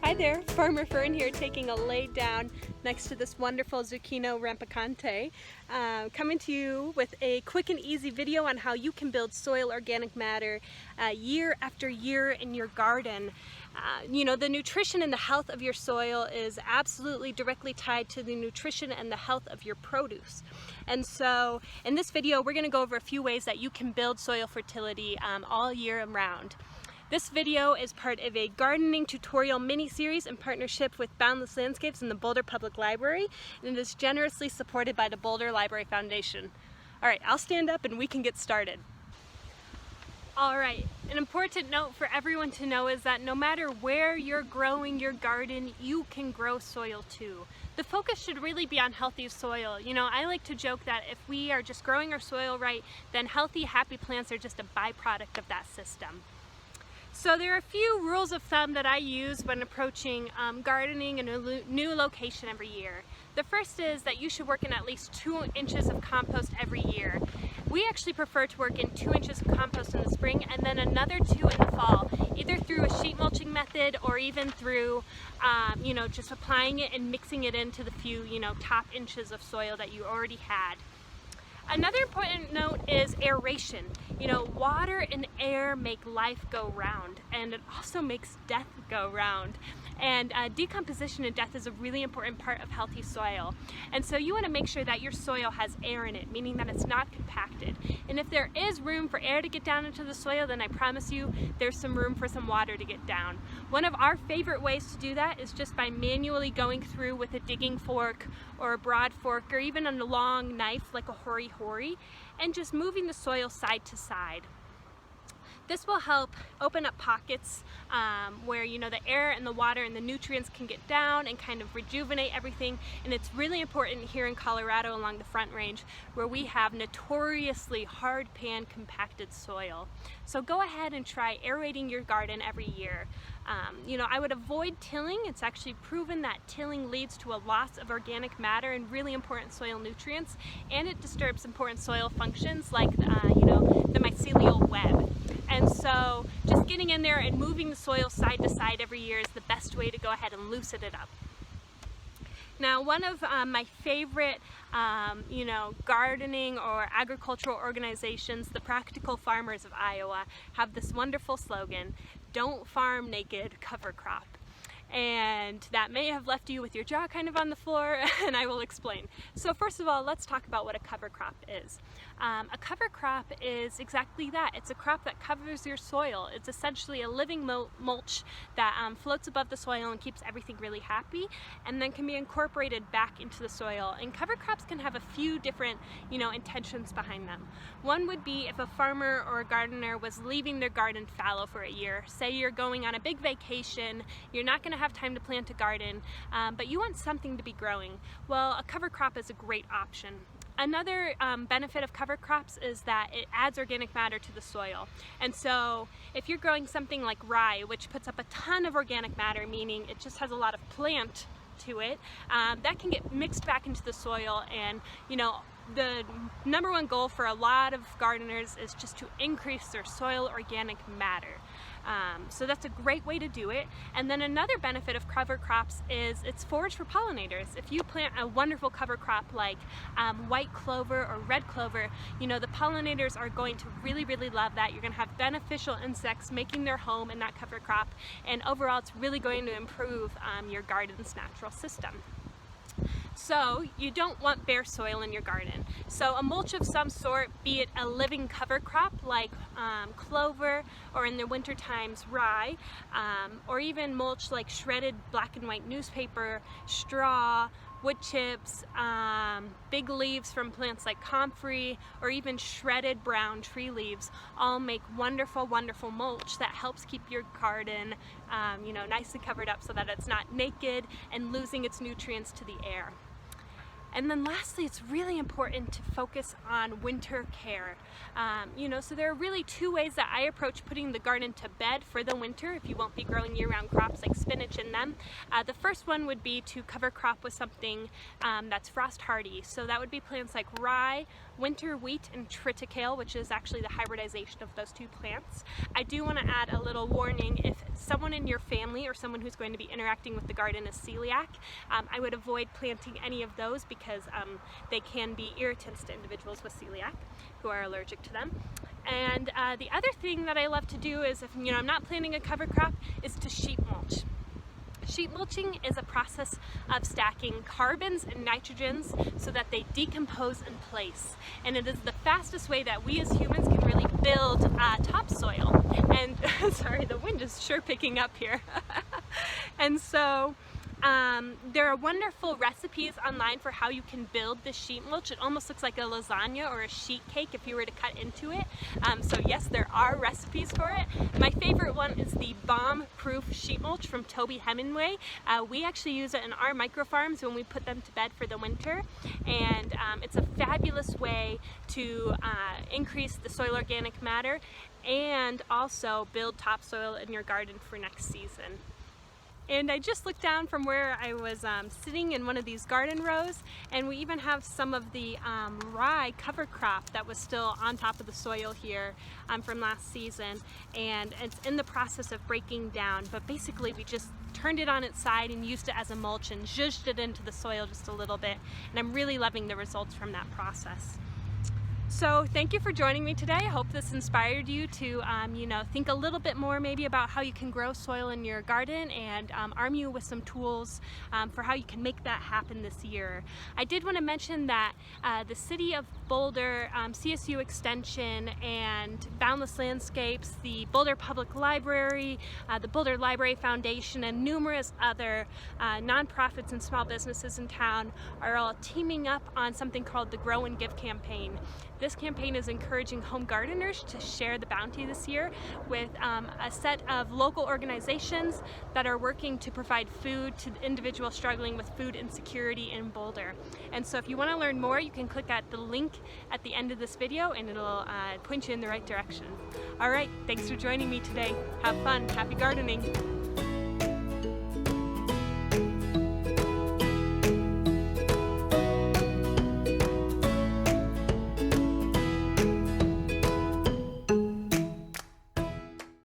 Hi there, Farmer Fern here taking a lay down next to this wonderful Zucchino rampicante, coming to you with a quick and easy video on how you can build soil organic matter year after year in your garden. You know, the nutrition and the health of your soil is absolutely directly tied to the nutrition and the health of your produce. And so in this video we're going to go over a few ways that you can build soil fertility all year round. This video is part of a gardening tutorial mini-series in partnership with Boundless Landscapes and the Boulder Public Library, and it is generously supported by the Boulder Library Foundation. Alright, I'll stand up and we can get started. Alright, an important note for everyone to know is that no matter where you're growing your garden, you can grow soil too. The focus should really be on healthy soil. You know, I like to joke that if we are just growing our soil right, then healthy, happy plants are just a byproduct of that system. So there are a few rules of thumb that I use when approaching gardening in a new location every year. The first is that you should work in at least 2 inches of compost every year. We actually prefer to work in 2 inches of compost in the spring and then another 2 in the fall, either through a sheet mulching method or even through, you know, just applying it and mixing it into the few, you know, top inches of soil that you already had. Another important note is aeration. You know, water and air make life go round, and it also makes death go round. And decomposition and death is a really important part of healthy soil. And so you want to make sure that your soil has air in it, meaning that it's not compacted. And if there is room for air to get down into the soil, then I promise you there's some room for some water to get down. One of our favorite ways to do that is just by manually going through with a digging fork or a broad fork or even a long knife like a hori-hori and just moving the soil side to side. This will help open up pockets where, you know, the air and the water and the nutrients can get down and kind of rejuvenate everything. And it's really important here in Colorado along the Front Range where we have notoriously hard pan compacted soil. So go ahead and try aerating your garden every year. You know, I would avoid tilling. It's actually proven that tilling leads to a loss of organic matter and really important soil nutrients, and it disturbs important soil functions like, you know, the mycelial web. And so just getting in there and moving the soil side to side every year is the best way to go ahead and loosen it up. Now, one of my favorite, you know, gardening or agricultural organizations, the Practical Farmers of Iowa, have this wonderful slogan, "Don't farm naked, cover crop." And that may have left you with your jaw kind of on the floor, and I will explain. So first of all, let's talk about what a cover crop is. A cover crop is exactly that. It's a crop that covers your soil. It's essentially a living mulch that floats above the soil and keeps everything really happy, and then can be incorporated back into the soil. And cover crops can have a few different, you know, intentions behind them. One would be if a farmer or a gardener was leaving their garden fallow for a year. Say you're going on a big vacation, you're not going to have time to plant a garden, but you want something to be growing. Well, a cover crop is a great option. Another benefit of cover crops is that it adds organic matter to the soil. And so if you're growing something like rye, which puts up a ton of organic matter, meaning it just has a lot of plant to it, that can get mixed back into the soil. And, you know, the number one goal for a lot of gardeners is just to increase their soil organic matter. So that's a great way to do it. And then another benefit of cover crops is it's forage for pollinators. If you plant a wonderful cover crop like white clover or red clover, you know, the pollinators are going to really, really love that. You're going to have beneficial insects making their home in that cover crop, and overall it's really going to improve your garden's natural system. So you don't want bare soil in your garden. So a mulch of some sort, be it a living cover crop like clover, or in the winter times rye, or even mulch like shredded black and white newspaper, straw, wood chips, big leaves from plants like comfrey, or even shredded brown tree leaves all make wonderful, wonderful mulch that helps keep your garden, you know, nice and covered up so that it's not naked and losing its nutrients to the air. And then lastly, it's really important to focus on winter care. You know, so there are really 2 ways that I approach putting the garden to bed for the winter if you won't be growing year-round crops like spinach in them. The first one would be to cover crop with something that's frost hardy. So that would be plants like rye, winter wheat and triticale, which is actually the hybridization of those two plants. I do want to add a little warning: if someone in your family or someone who's going to be interacting with the garden is celiac, I would avoid planting any of those because they can be irritants to individuals with celiac who are allergic to them. And the other thing that I love to do is, if I'm not planting a cover crop, is to sheet mulch. Sheet mulching is a process of stacking carbons and nitrogens so that they decompose in place. And it is the fastest way that we as humans can really build topsoil. And sorry, the wind is sure picking up here. And so there are wonderful recipes online for how you can build this sheet mulch. It almost looks like a lasagna or a sheet cake if you were to cut into it. So yes, there are recipes for it. My favorite one is the bomb-proof sheet mulch from Toby Hemingway. We actually use it in our microfarms when we put them to bed for the winter, and it's a fabulous way to increase the soil organic matter and also build topsoil in your garden for next season. And I just looked down from where I was sitting in one of these garden rows, and we even have some of the rye cover crop that was still on top of the soil here from last season, and it's in the process of breaking down. But basically we just turned it on its side and used it as a mulch and zhuzhed it into the soil just a little bit, and I'm really loving the results from that process. So thank you for joining me today. I hope this inspired you to think a little bit more maybe about how you can grow soil in your garden, and arm you with some tools for how you can make that happen this year. I did want to mention that the City of Boulder, CSU Extension, and Boundless Landscapes, the Boulder Public Library, the Boulder Library Foundation, and numerous other nonprofits and small businesses in town are all teaming up on something called the Grow and Give campaign. This campaign is encouraging home gardeners to share the bounty this year with a set of local organizations that are working to provide food to individuals struggling with food insecurity in Boulder. And so if you want to learn more, you can click at the link at the end of this video and it'll point you in the right direction. All right, thanks for joining me today. Have fun. Happy gardening.